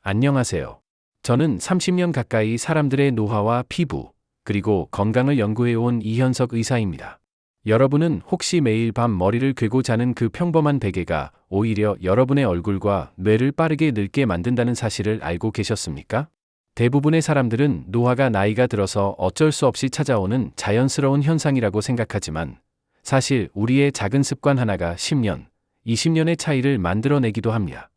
안녕하세요. 저는 30년 가까이 사람들의 노화와 피부, 그리고 건강을 연구해온 이현석 의사입니다. 여러분은 혹시 매일 밤 머리를 괴고 자는 그 평범한 베개가 오히려 여러분의 얼굴과 뇌를 빠르게 늙게 만든다는 사실을 알고 계셨습니까? 대부분의 사람들은 노화가 나이가 들어서 어쩔 수 없이 찾아오는 자연스러운 현상이라고 생각하지만, 사실 우리의 작은 습관 하나가 10년, 20년의 차이를 만들어내기도 합니다.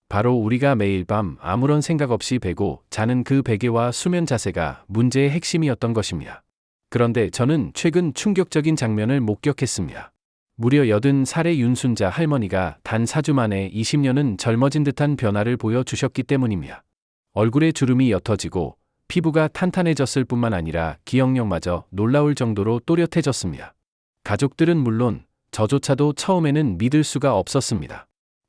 바로 우리가 매일 밤 아무런 생각 없이 베고 자는 그 베개와 수면 자세가 문제의 핵심이었던 것입니다. 그런데 저는 최근 충격적인 장면을 목격했습니다. 무려 80살의 윤순자 할머니가 단 4주 만에 20년은 젊어진 듯한 변화를 보여주셨기 때문입니다. 얼굴에 주름이 옅어지고 피부가 탄탄해졌을 뿐만 아니라 기억력마저 놀라울 정도로 또렷해졌습니다. 가족들은 물론 저조차도 처음에는 믿을 수가 없었습니다.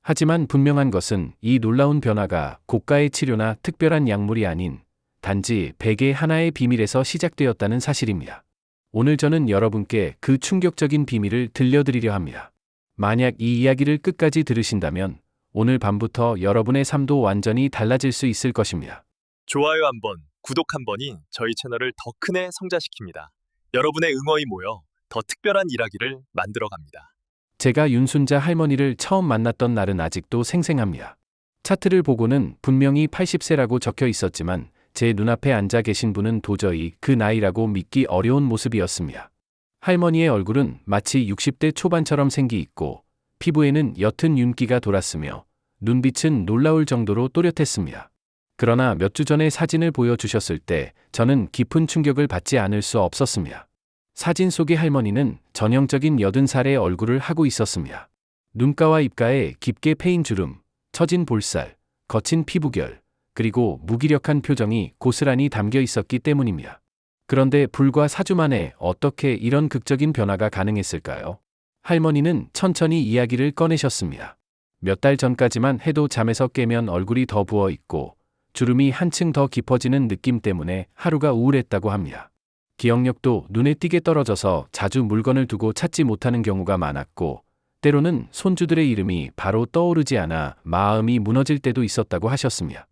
하지만 분명한 것은 이 놀라운 변화가 고가의 치료나 특별한 약물이 아닌 단지 베개 하나의 비밀에서 시작되었다는 사실입니다. 오늘 저는 여러분께 그 충격적인 비밀을 들려드리려 합니다. 만약 이 이야기를 끝까지 들으신다면 오늘 밤부터 여러분의 삶도 완전히 달라질 수 있을 것입니다. 좋아요 한 번, 구독 한 번이 저희 채널을 더 크게 성장시킵니다. 여러분의 응원이 모여 더 특별한 이야기를 만들어 갑니다. 제가 윤순자 할머니를 처음 만났던 날은 아직도 생생합니다. 차트를 보고는 분명히 80세라고 적혀 있었지만 제 눈앞에 앉아 계신 분은 도저히 그 나이라고 믿기 어려운 모습이었습니다. 할머니의 얼굴은 마치 60대 초반처럼 생기 있고 피부에는 옅은 윤기가 돌았으며 눈빛은 놀라울 정도로 또렷했습니다. 그러나 몇 주 전에 사진을 보여주셨을 때 저는 깊은 충격을 받지 않을 수 없었습니다. 사진 속의 할머니는 전형적인 80살의 얼굴을 하고 있었습니다. 눈가와 입가에 깊게 패인 주름, 처진 볼살, 거친 피부결, 그리고 무기력한 표정이 고스란히 담겨 있었기 때문입니다. 그런데 불과 4주 만에 어떻게 이런 극적인 변화가 가능했을까요? 할머니는 천천히 이야기를 꺼내셨습니다. 몇 달 전까지만 해도 잠에서 깨면 얼굴이 더 부어 있고 주름이 한층 더 깊어지는 느낌 때문에 하루가 우울했다고 합니다. 기억력도 눈에 띄게 떨어져서 자주 물건을 두고 찾지 못하는 경우가 많았고, 때로는 손주들의 이름이 바로 떠오르지 않아 마음이 무너질 때도 있었다고 하셨습니다.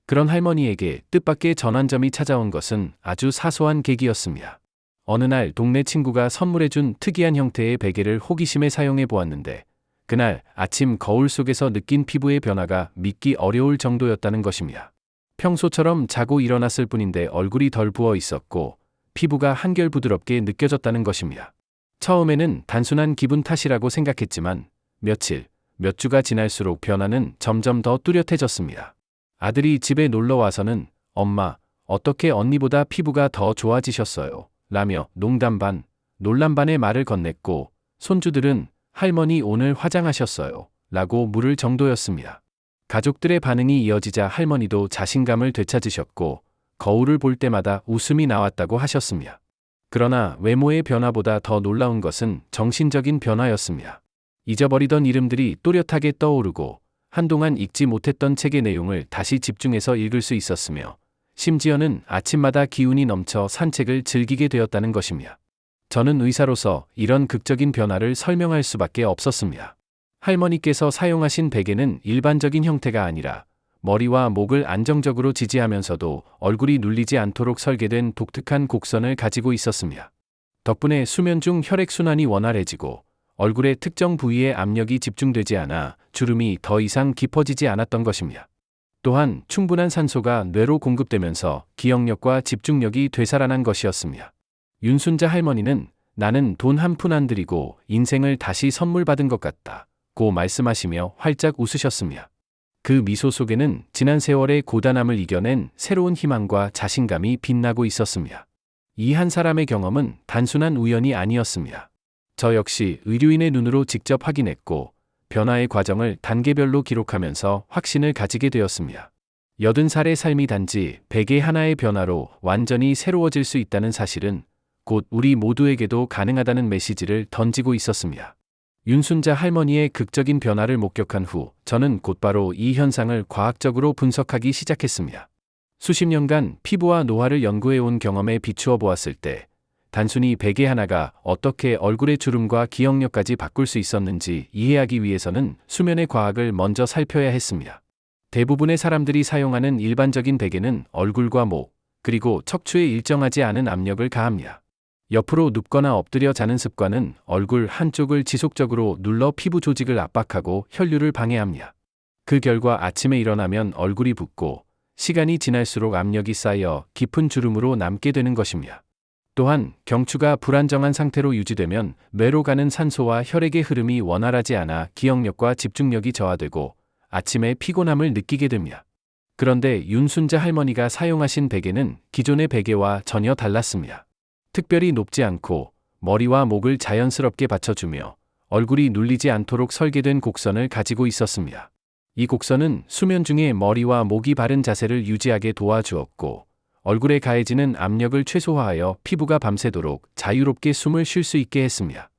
그런 할머니에게 뜻밖의 전환점이 찾아온 것은 아주 사소한 계기였습니다. 어느 날 동네 친구가 선물해준 특이한 형태의 베개를 호기심에 사용해 보았는데, 그날 아침 거울 속에서 느낀 피부의 변화가 믿기 어려울 정도였다는 것입니다. 평소처럼 자고 일어났을 뿐인데 얼굴이 덜 부어 있었고, 피부가 한결 부드럽게 느껴졌다는 것입니다. 처음에는 단순한 기분 탓이라고 생각했지만 며칠, 몇 주가 지날수록 변화는 점점 더 뚜렷해졌습니다. 아들이 집에 놀러 와서는 "엄마, 어떻게 언니보다 피부가 더 좋아지셨어요?" 라며 농담 반, 논란 반의 말을 건넸고, 손주들은 "할머니 오늘 화장하셨어요?" 라고 물을 정도였습니다. 가족들의 반응이 이어지자 할머니도 자신감을 되찾으셨고 거울을 볼 때마다 웃음이 나왔다고 하셨습니다. 그러나 외모의 변화보다 더 놀라운 것은 정신적인 변화였습니다. 잊어버리던 이름들이 또렷하게 떠오르고 한동안 읽지 못했던 책의 내용을 다시 집중해서 읽을 수 있었으며, 심지어는 아침마다 기운이 넘쳐 산책을 즐기게 되었다는 것입니다. 저는 의사로서 이런 극적인 변화를 설명할 수밖에 없었습니다. 할머니께서 사용하신 베개는 일반적인 형태가 아니라 머리와 목을 안정적으로 지지하면서도 얼굴이 눌리지 않도록 설계된 독특한 곡선을 가지고 있었습니다. 덕분에 수면 중 혈액순환이 원활해지고 얼굴의 특정 부위에 압력이 집중되지 않아 주름이 더 이상 깊어지지 않았던 것입니다. 또한 충분한 산소가 뇌로 공급되면서 기억력과 집중력이 되살아난 것이었습니다. 윤순자 할머니는 "나는 돈 한 푼 안 들이고 인생을 다시 선물 받은 것 같다"고 말씀하시며 활짝 웃으셨습니다. 그 미소 속에는 지난 세월의 고단함을 이겨낸 새로운 희망과 자신감이 빛나고 있었습니다. 이 한 사람의 경험은 단순한 우연이 아니었습니다. 저 역시 의료인의 눈으로 직접 확인했고 변화의 과정을 단계별로 기록하면서 확신을 가지게 되었습니다. 80살의 삶이 단지 베개 하나의 변화로 완전히 새로워질 수 있다는 사실은 곧 우리 모두에게도 가능하다는 메시지를 던지고 있었습니다. 윤순자 할머니의 극적인 변화를 목격한 후 저는 곧바로 이 현상을 과학적으로 분석하기 시작했습니다. 수십 년간 피부와 노화를 연구해온 경험에 비추어 보았을 때 단순히 베개 하나가 어떻게 얼굴의 주름과 기억력까지 바꿀 수 있었는지 이해하기 위해서는 수면의 과학을 먼저 살펴야 했습니다. 대부분의 사람들이 사용하는 일반적인 베개는 얼굴과 목, 그리고 척추에 일정하지 않은 압력을 가합니다. 옆으로 눕거나 엎드려 자는 습관은 얼굴 한쪽을 지속적으로 눌러 피부 조직을 압박하고 혈류를 방해합니다. 그 결과 아침에 일어나면 얼굴이 붓고 시간이 지날수록 압력이 쌓여 깊은 주름으로 남게 되는 것입니다. 또한 경추가 불안정한 상태로 유지되면 뇌로 가는 산소와 혈액의 흐름이 원활하지 않아 기억력과 집중력이 저하되고 아침에 피곤함을 느끼게 됩니다. 그런데 윤순자 할머니가 사용하신 베개는 기존의 베개와 전혀 달랐습니다. 특별히 높지 않고 머리와 목을 자연스럽게 받쳐주며 얼굴이 눌리지 않도록 설계된 곡선을 가지고 있었습니다. 이 곡선은 수면 중에 머리와 목이 바른 자세를 유지하게 도와주었고 얼굴에 가해지는 압력을 최소화하여 피부가 밤새도록 자유롭게 숨을 쉴 수 있게 했습니다.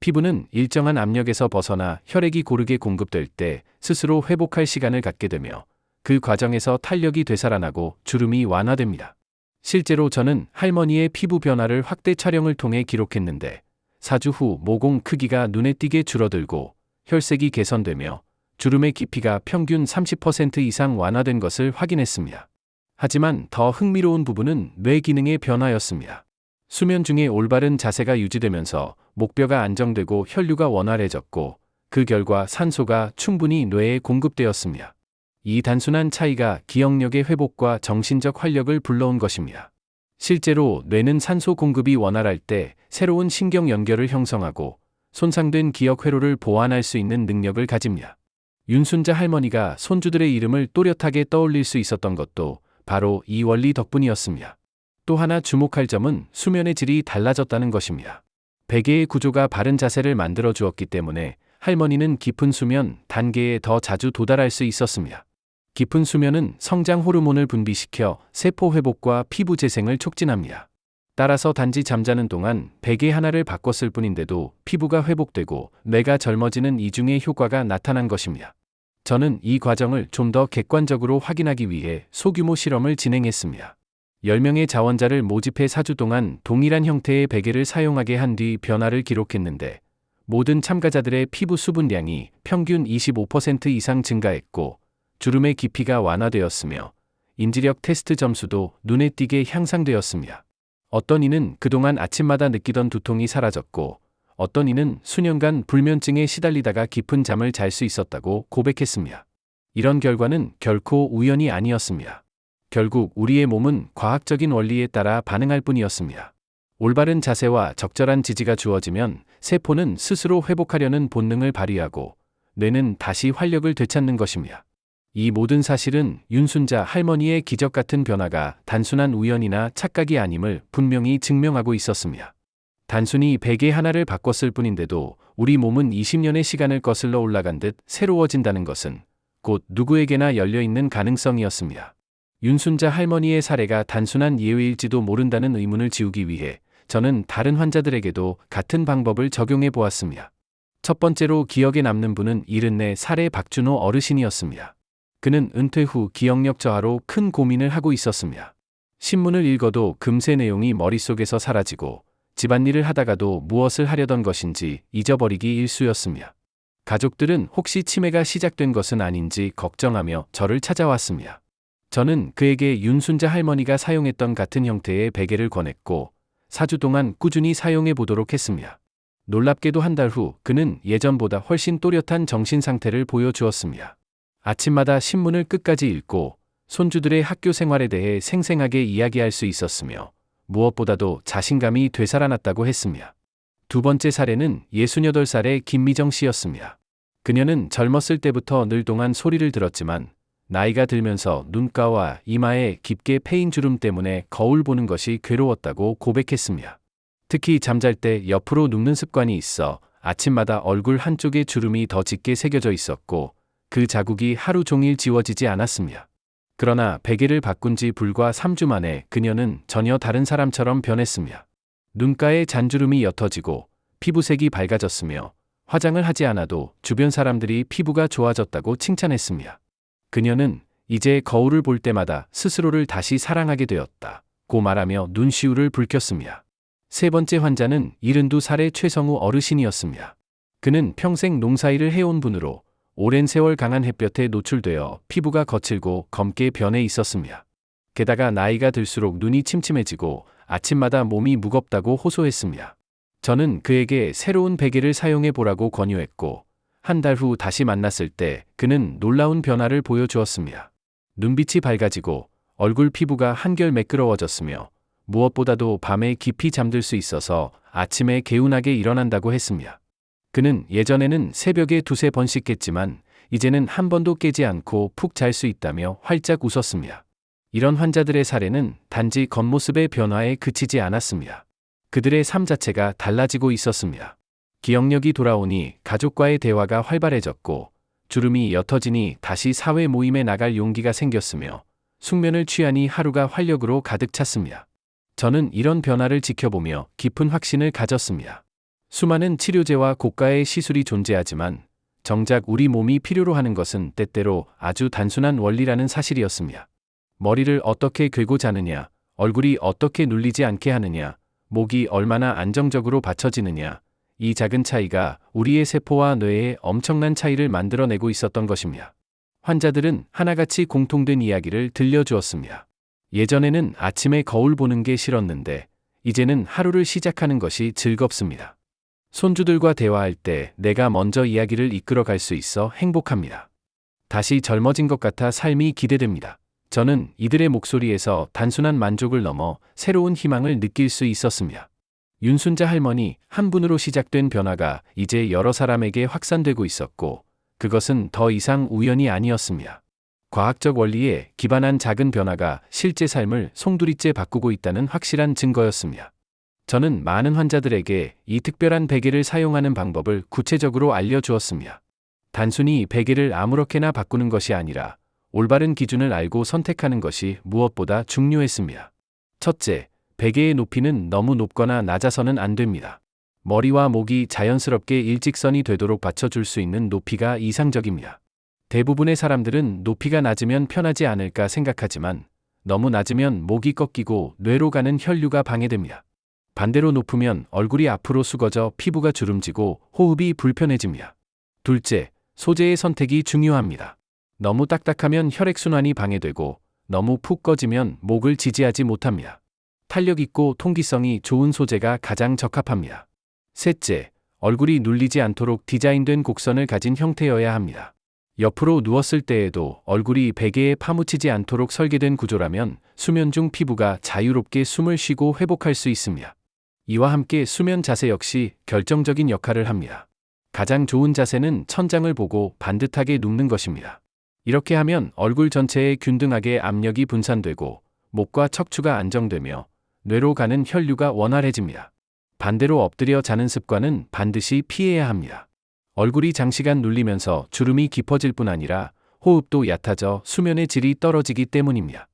피부는 일정한 압력에서 벗어나 혈액이 고르게 공급될 때 스스로 회복할 시간을 갖게 되며 그 과정에서 탄력이 되살아나고 주름이 완화됩니다. 실제로 저는 할머니의 피부 변화를 확대 촬영을 통해 기록했는데 4주 후 모공 크기가 눈에 띄게 줄어들고 혈색이 개선되며 주름의 깊이가 평균 30% 이상 완화된 것을 확인했습니다. 하지만 더 흥미로운 부분은 뇌 기능의 변화였습니다. 수면 중에 올바른 자세가 유지되면서 목뼈가 안정되고 혈류가 원활해졌고 그 결과 산소가 충분히 뇌에 공급되었습니다. 이 단순한 차이가 기억력의 회복과 정신적 활력을 불러온 것입니다. 실제로 뇌는 산소 공급이 원활할 때 새로운 신경 연결을 형성하고 손상된 기억 회로를 보완할 수 있는 능력을 가집니다. 윤순자 할머니가 손주들의 이름을 또렷하게 떠올릴 수 있었던 것도 바로 이 원리 덕분이었습니다. 또 하나 주목할 점은 수면의 질이 달라졌다는 것입니다. 베개의 구조가 바른 자세를 만들어 주었기 때문에 할머니는 깊은 수면 단계에 더 자주 도달할 수 있었습니다. 깊은 수면은 성장 호르몬을 분비시켜 세포 회복과 피부 재생을 촉진합니다. 따라서 단지 잠자는 동안 베개 하나를 바꿨을 뿐인데도 피부가 회복되고 뇌가 젊어지는 이중의 효과가 나타난 것입니다. 저는 이 과정을 좀 더 객관적으로 확인하기 위해 소규모 실험을 진행했습니다. 10명의 자원자를 모집해 4주 동안 동일한 형태의 베개를 사용하게 한 뒤 변화를 기록했는데 모든 참가자들의 피부 수분량이 평균 25% 이상 증가했고 주름의 깊이가 완화되었으며 인지력 테스트 점수도 눈에 띄게 향상되었습니다. 어떤 이는 그동안 아침마다 느끼던 두통이 사라졌고 어떤 이는 수년간 불면증에 시달리다가 깊은 잠을 잘 수 있었다고 고백했습니다. 이런 결과는 결코 우연이 아니었습니다. 결국 우리의 몸은 과학적인 원리에 따라 반응할 뿐이었습니다. 올바른 자세와 적절한 지지가 주어지면 세포는 스스로 회복하려는 본능을 발휘하고 뇌는 다시 활력을 되찾는 것입니다. 이 모든 사실은 윤순자 할머니의 기적 같은 변화가 단순한 우연이나 착각이 아님을 분명히 증명하고 있었습니다. 단순히 베개 하나를 바꿨을 뿐인데도 우리 몸은 20년의 시간을 거슬러 올라간 듯 새로워진다는 것은 곧 누구에게나 열려있는 가능성이었습니다. 윤순자 할머니의 사례가 단순한 예외일지도 모른다는 의문을 지우기 위해 저는 다른 환자들에게도 같은 방법을 적용해 보았습니다. 첫 번째로 기억에 남는 분은 74살의 박준호 어르신이었습니다. 그는 은퇴 후 기억력 저하로 큰 고민을 하고 있었습니다. 신문을 읽어도 금세 내용이 머릿속에서 사라지고 집안일을 하다가도 무엇을 하려던 것인지 잊어버리기 일쑤였습니다. 가족들은 혹시 치매가 시작된 것은 아닌지 걱정하며 저를 찾아왔습니다. 저는 그에게 윤순자 할머니가 사용했던 같은 형태의 베개를 권했고 4주 동안 꾸준히 사용해 보도록 했습니다. 놀랍게도 한 달 후 그는 예전보다 훨씬 또렷한 정신 상태를 보여주었습니다. 아침마다 신문을 끝까지 읽고 손주들의 학교 생활에 대해 생생하게 이야기할 수 있었으며 무엇보다도 자신감이 되살아났다고 했습니다. 두 번째 사례는 68살의 김미정 씨였습니다. 그녀는 젊었을 때부터 늘 동안 소리를 들었지만 나이가 들면서 눈가와 이마에 깊게 패인 주름 때문에 거울 보는 것이 괴로웠다고 고백했습니다. 특히 잠잘 때 옆으로 눕는 습관이 있어 아침마다 얼굴 한쪽에 주름이 더 짙게 새겨져 있었고 그 자국이 하루 종일 지워지지 않았습니다. 그러나 베개를 바꾼 지 불과 3주 만에 그녀는 전혀 다른 사람처럼 변했습니다. 눈가에 잔주름이 옅어지고 피부색이 밝아졌으며 화장을 하지 않아도 주변 사람들이 피부가 좋아졌다고 칭찬했습니다. 그녀는 이제 거울을 볼 때마다 스스로를 다시 사랑하게 되었다고 말하며 눈시울을 붉혔습니다. 세 번째 환자는 72살의 최성우 어르신이었습니다. 그는 평생 농사일을 해온 분으로 오랜 세월 강한 햇볕에 노출되어 피부가 거칠고 검게 변해 있었습니다. 게다가 나이가 들수록 눈이 침침해지고 아침마다 몸이 무겁다고 호소했습니다. 저는 그에게 새로운 베개를 사용해 보라고 권유했고, 한 달 후 다시 만났을 때 그는 놀라운 변화를 보여주었습니다. 눈빛이 밝아지고 얼굴 피부가 한결 매끄러워졌으며 무엇보다도 밤에 깊이 잠들 수 있어서 아침에 개운하게 일어난다고 했습니다. 그는 예전에는 새벽에 두세 번씩 깼지만 이제는 한 번도 깨지 않고 푹 잘 수 있다며 활짝 웃었습니다. 이런 환자들의 사례는 단지 겉모습의 변화에 그치지 않았습니다. 그들의 삶 자체가 달라지고 있었습니다. 기억력이 돌아오니 가족과의 대화가 활발해졌고, 주름이 옅어지니 다시 사회 모임에 나갈 용기가 생겼으며, 숙면을 취하니 하루가 활력으로 가득 찼습니다. 저는 이런 변화를 지켜보며 깊은 확신을 가졌습니다. 수많은 치료제와 고가의 시술이 존재하지만 정작 우리 몸이 필요로 하는 것은 때때로 아주 단순한 원리라는 사실이었습니다. 머리를 어떻게 괴고 자느냐, 얼굴이 어떻게 눌리지 않게 하느냐, 목이 얼마나 안정적으로 받쳐지느냐, 이 작은 차이가 우리의 세포와 뇌에 엄청난 차이를 만들어내고 있었던 것입니다. 환자들은 하나같이 공통된 이야기를 들려주었습니다. 예전에는 아침에 거울 보는 게 싫었는데 이제는 하루를 시작하는 것이 즐겁습니다. 손주들과 대화할 때 내가 먼저 이야기를 이끌어갈 수 있어 행복합니다. 다시 젊어진 것 같아 삶이 기대됩니다. 저는 이들의 목소리에서 단순한 만족을 넘어 새로운 희망을 느낄 수 있었습니다. 윤순자 할머니 한 분으로 시작된 변화가 이제 여러 사람에게 확산되고 있었고, 그것은 더 이상 우연이 아니었습니다. 과학적 원리에 기반한 작은 변화가 실제 삶을 송두리째 바꾸고 있다는 확실한 증거였습니다. 저는 많은 환자들에게 이 특별한 베개를 사용하는 방법을 구체적으로 알려주었습니다. 단순히 베개를 아무렇게나 바꾸는 것이 아니라 올바른 기준을 알고 선택하는 것이 무엇보다 중요했습니다. 첫째, 베개의 높이는 너무 높거나 낮아서는 안 됩니다. 머리와 목이 자연스럽게 일직선이 되도록 받쳐줄 수 있는 높이가 이상적입니다. 대부분의 사람들은 높이가 낮으면 편하지 않을까 생각하지만 너무 낮으면 목이 꺾이고 뇌로 가는 혈류가 방해됩니다. 반대로 높으면 얼굴이 앞으로 숙어져 피부가 주름지고 호흡이 불편해집니다. 둘째, 소재의 선택이 중요합니다. 너무 딱딱하면 혈액순환이 방해되고 너무 푹 꺼지면 목을 지지하지 못합니다. 탄력 있고 통기성이 좋은 소재가 가장 적합합니다. 셋째, 얼굴이 눌리지 않도록 디자인된 곡선을 가진 형태여야 합니다. 옆으로 누웠을 때에도 얼굴이 베개에 파묻히지 않도록 설계된 구조라면 수면 중 피부가 자유롭게 숨을 쉬고 회복할 수 있습니다. 이와 함께 수면 자세 역시 결정적인 역할을 합니다. 가장 좋은 자세는 천장을 보고 반듯하게 눕는 것입니다. 이렇게 하면 얼굴 전체에 균등하게 압력이 분산되고 목과 척추가 안정되며 뇌로 가는 혈류가 원활해집니다. 반대로 엎드려 자는 습관은 반드시 피해야 합니다. 얼굴이 장시간 눌리면서 주름이 깊어질 뿐 아니라 호흡도 얕아져 수면의 질이 떨어지기 때문입니다.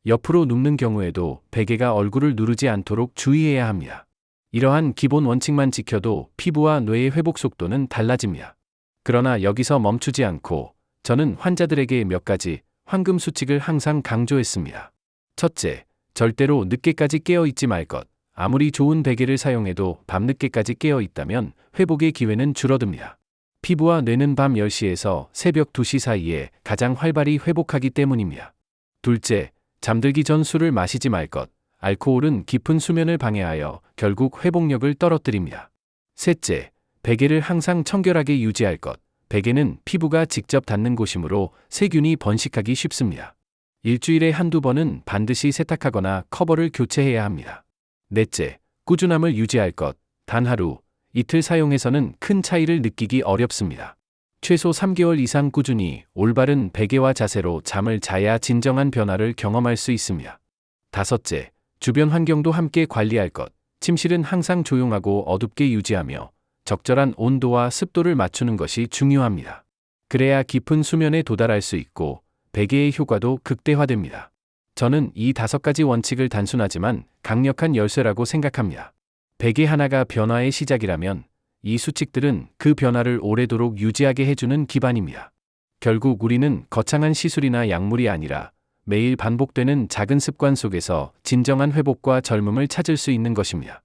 옆으로 눕는 경우에도 베개가 얼굴을 누르지 않도록 주의해야 합니다. 이러한 기본 원칙만 지켜도 피부와 뇌의 회복 속도는 달라집니다. 그러나 여기서 멈추지 않고 저는 환자들에게 몇 가지 황금 수칙을 항상 강조했습니다. 첫째, 절대로 늦게까지 깨어 있지 말 것. 아무리 좋은 베개를 사용해도 밤늦게까지 깨어 있다면 회복의 기회는 줄어듭니다. 피부와 뇌는 밤 10시에서 새벽 2시 사이에 가장 활발히 회복하기 때문입니다. 둘째, 잠들기 전 술을 마시지 말 것. 알코올은 깊은 수면을 방해하여 결국 회복력을 떨어뜨립니다. 셋째, 베개를 항상 청결하게 유지할 것. 베개는 피부가 직접 닿는 곳이므로 세균이 번식하기 쉽습니다. 일주일에 한두 번은 반드시 세탁하거나 커버를 교체해야 합니다. 넷째, 꾸준함을 유지할 것. 단 하루, 이틀 사용해서는 큰 차이를 느끼기 어렵습니다. 최소 3개월 이상 꾸준히 올바른 베개와 자세로 잠을 자야 진정한 변화를 경험할 수 있습니다. 다섯째, 주변 환경도 함께 관리할 것. 침실은 항상 조용하고 어둡게 유지하며 적절한 온도와 습도를 맞추는 것이 중요합니다. 그래야 깊은 수면에 도달할 수 있고 베개의 효과도 극대화됩니다. 저는 이 5가지 원칙을 단순하지만 강력한 열쇠라고 생각합니다. 베개 하나가 변화의 시작이라면 이 수칙들은 그 변화를 오래도록 유지하게 해주는 기반입니다. 결국 우리는 거창한 시술이나 약물이 아니라 매일 반복되는 작은 습관 속에서 진정한 회복과 젊음을 찾을 수 있는 것입니다.